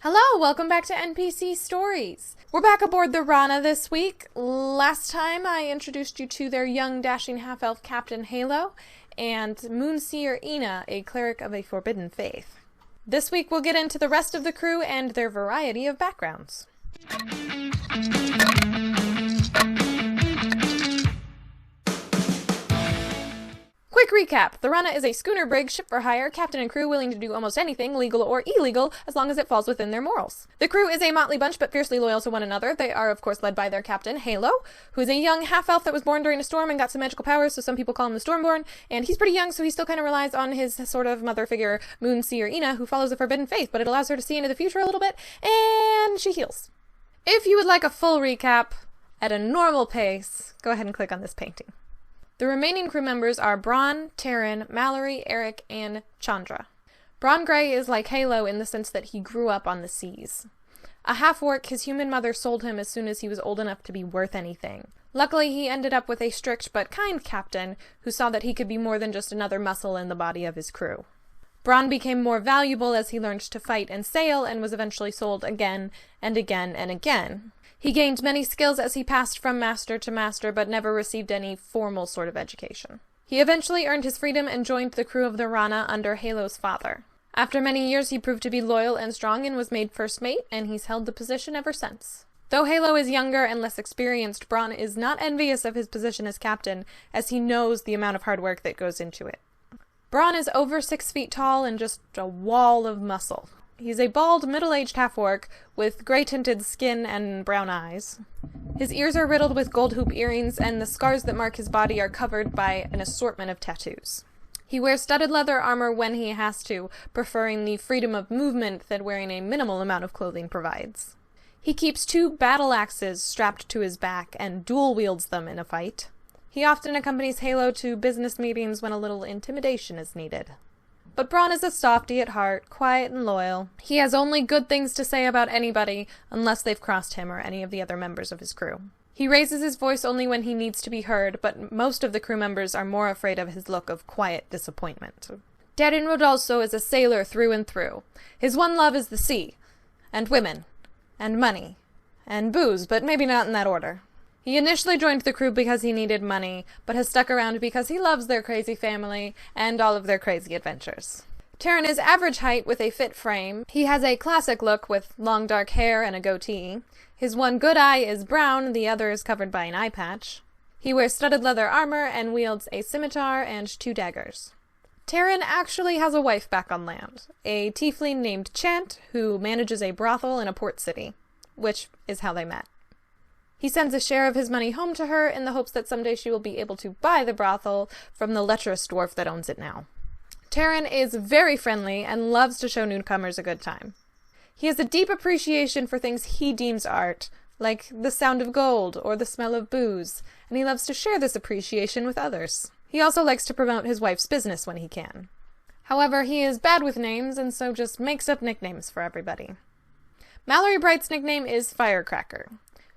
Hello, welcome back to NPC Stories. We're back aboard the Rana this week. Last time I introduced you to their young, dashing half-elf captain Halo, and Moonseer Ina, a cleric of a forbidden faith. This week we'll get into the rest of the crew and their variety of backgrounds. Quick recap. The Rana is a schooner brig, ship for hire, captain and crew willing to do almost anything, legal or illegal, as long as it falls within their morals. The crew is a motley bunch, but fiercely loyal to one another. They are, of course, led by their captain, Halo, who is a young half-elf that was born during a storm and got some magical powers, so some people call him the Stormborn, and he's pretty young, so he still kind of relies on his sort of mother figure, Moonseer Ina, who follows the forbidden faith, but it allows her to see into the future a little bit, and she heals. If you would like a full recap at a normal pace, go ahead and click on this painting. The remaining crew members are Braun, Taran, Mallory, Eric, and Chandra. Braun Grey is like Halo in the sense that he grew up on the seas. A half-orc, his human mother sold him as soon as he was old enough to be worth anything. Luckily, he ended up with a strict but kind captain who saw that he could be more than just another muscle in the body of his crew. Braun became more valuable as he learned to fight and sail and was eventually sold again and again and again. He gained many skills as he passed from master to master, but never received any formal sort of education. He eventually earned his freedom and joined the crew of the Rana under Halo's father. After many years, he proved to be loyal and strong and was made first mate, and he's held the position ever since. Though Halo is younger and less experienced, Braun is not envious of his position as captain, as he knows the amount of hard work that goes into it. Braun is over 6 feet tall and just a wall of muscle. He's a bald, middle-aged half-orc with gray-tinted skin and brown eyes. His ears are riddled with gold hoop earrings, and the scars that mark his body are covered by an assortment of tattoos. He wears studded leather armor when he has to, preferring the freedom of movement that wearing a minimal amount of clothing provides. He keeps 2 battle axes strapped to his back and dual-wields them in a fight. He often accompanies Halo to business meetings when a little intimidation is needed. But Braun is a softy at heart, quiet and loyal. He has only good things to say about anybody, unless they've crossed him or any of the other members of his crew. He raises his voice only when he needs to be heard, but most of the crew members are more afraid of his look of quiet disappointment. Taran Rodolso is a sailor through and through. His one love is the sea, and women, and money, and booze, but maybe not in that order. He initially joined the crew because he needed money, but has stuck around because he loves their crazy family and all of their crazy adventures. Taran is average height with a fit frame. He has a classic look with long dark hair and a goatee. His one good eye is brown, the other is covered by an eye patch. He wears studded leather armor and wields a scimitar and 2 daggers. Taran actually has a wife back on land, a tiefling named Chant, who manages a brothel in a port city, which is how they met. He sends a share of his money home to her in the hopes that someday she will be able to buy the brothel from the lecherous dwarf that owns it now. Taran is very friendly and loves to show newcomers a good time. He has a deep appreciation for things he deems art, like the sound of gold or the smell of booze, and he loves to share this appreciation with others. He also likes to promote his wife's business when he can. However, he is bad with names and so just makes up nicknames for everybody. Mallory Bright's nickname is Firecracker.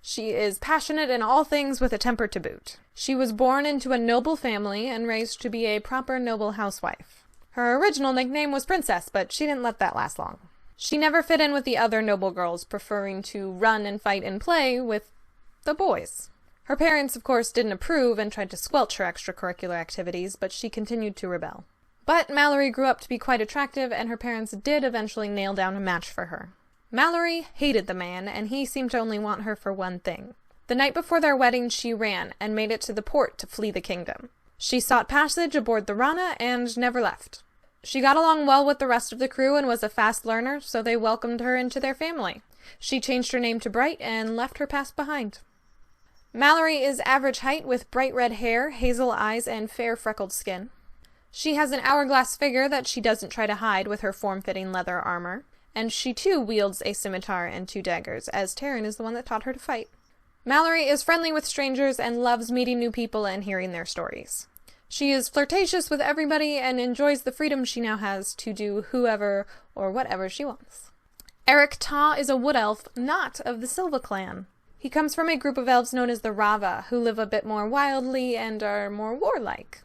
She is passionate in all things with a temper to boot. She was born into a noble family and raised to be a proper noble housewife. Her original nickname was Princess, but she didn't let that last long. She never fit in with the other noble girls, preferring to run and fight and play with the boys. Her parents, of course, didn't approve and tried to squelch her extracurricular activities, but she continued to rebel. But Mallory grew up to be quite attractive, and her parents did eventually nail down a match for her. Mallory hated the man, and he seemed to only want her for one thing. The night before their wedding, she ran and made it to the port to flee the kingdom. She sought passage aboard the Rana and never left. She got along well with the rest of the crew and was a fast learner, so they welcomed her into their family. She changed her name to Bright and left her past behind. Mallory is average height with bright red hair, hazel eyes, and fair freckled skin. She has an hourglass figure that she doesn't try to hide with her form-fitting leather armor. And she too wields a scimitar and 2 daggers, as Taran is the one that taught her to fight. Mallory is friendly with strangers and loves meeting new people and hearing their stories. She is flirtatious with everybody and enjoys the freedom she now has to do whoever or whatever she wants. Eric Ta is a wood elf, not of the Silva clan. He comes from a group of elves known as the Rava, who live a bit more wildly and are more warlike.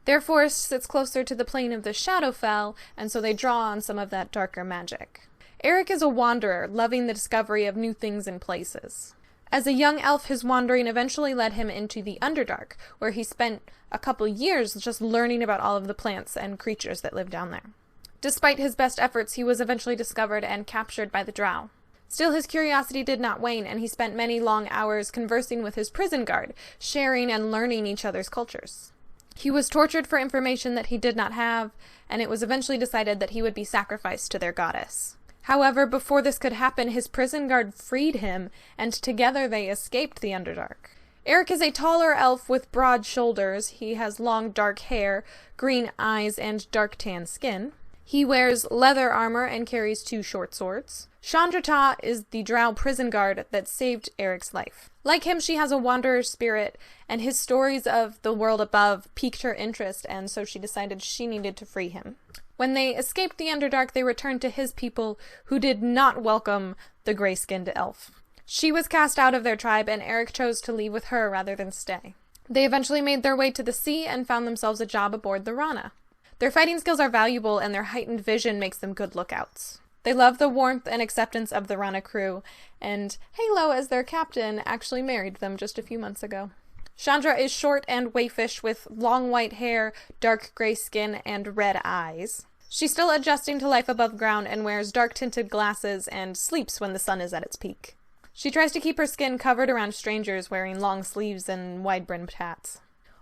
Their forest sits closer to the plane of the Shadowfell, and so they draw on some of that darker magic. Eric is a wanderer, loving the discovery of new things and places. As a young elf, his wandering eventually led him into the Underdark, where he spent a couple years just learning about all of the plants and creatures that live down there. Despite his best efforts, he was eventually discovered and captured by the Drow. Still, his curiosity did not wane, and he spent many long hours conversing with his prison guard, sharing and learning each other's cultures. He was tortured for information that he did not have, and it was eventually decided that he would be sacrificed to their goddess. However, before this could happen, his prison guard freed him, and together they escaped the Underdark. Eric is a taller elf with broad shoulders. He has long dark hair, green eyes, and dark tan skin. He wears leather armor and carries 2 short swords. Chandrata is the Drow prison guard that saved Eric's life. Like him, she has a wanderer spirit, and his stories of the world above piqued her interest, and so she decided she needed to free him. When they escaped the Underdark, they returned to his people, who did not welcome the gray-skinned elf. She was cast out of their tribe, and Eric chose to leave with her rather than stay. They eventually made their way to the sea and found themselves a job aboard the Rana. Their fighting skills are valuable, and their heightened vision makes them good lookouts. They love the warmth and acceptance of the Rana crew, and Halo, as their captain, actually married them just a few months ago. Chandra is short and waifish with long white hair, dark gray skin, and red eyes. She's still adjusting to life above ground and wears dark-tinted glasses and sleeps when the sun is at its peak. She tries to keep her skin covered around strangers, wearing long sleeves and wide-brimmed hats.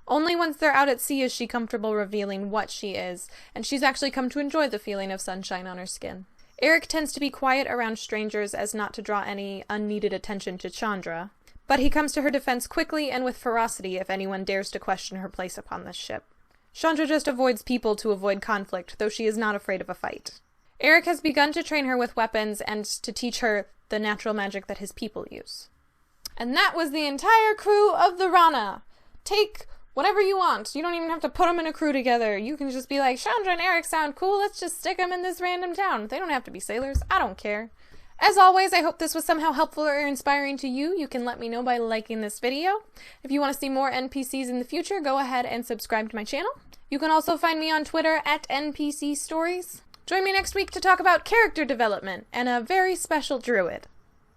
Only once they're out at sea is she comfortable revealing what she is, and she's actually come to enjoy the feeling of sunshine on her skin. Eric tends to be quiet around strangers as not to draw any unneeded attention to Chandra, but he comes to her defense quickly and with ferocity if anyone dares to question her place upon this ship. Chandra just avoids people to avoid conflict, though she is not afraid of a fight. Eric has begun to train her with weapons and to teach her the natural magic that his people use. And that was the entire crew of the Rana! Take whatever you want. You don't even have to put them in a crew together. You can just be like, Chandra and Eric sound cool, let's just stick them in this random town. They don't have to be sailors. I don't care. As always, I hope this was somehow helpful or inspiring to you. You can let me know by liking this video. If you want to see more NPCs in the future, go ahead and subscribe to my channel. You can also find me on Twitter at NPC Stories. Join me next week to talk about character development and a very special druid.